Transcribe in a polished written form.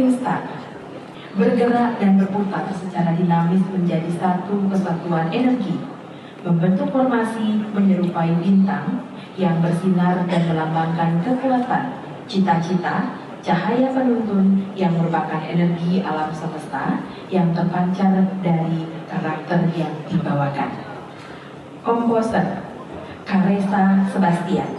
shooting star, bergerak dan berputar secara dinamis menjadi satu kesatuan energi, membentuk formasi menyerupai bintang yang bersinar dan melambangkan kekuatan, cita-cita, cahaya penuntun yang merupakan energi alam semesta yang terpancar dari karakter yang dibawakan. Komposer Kareza Sebastian.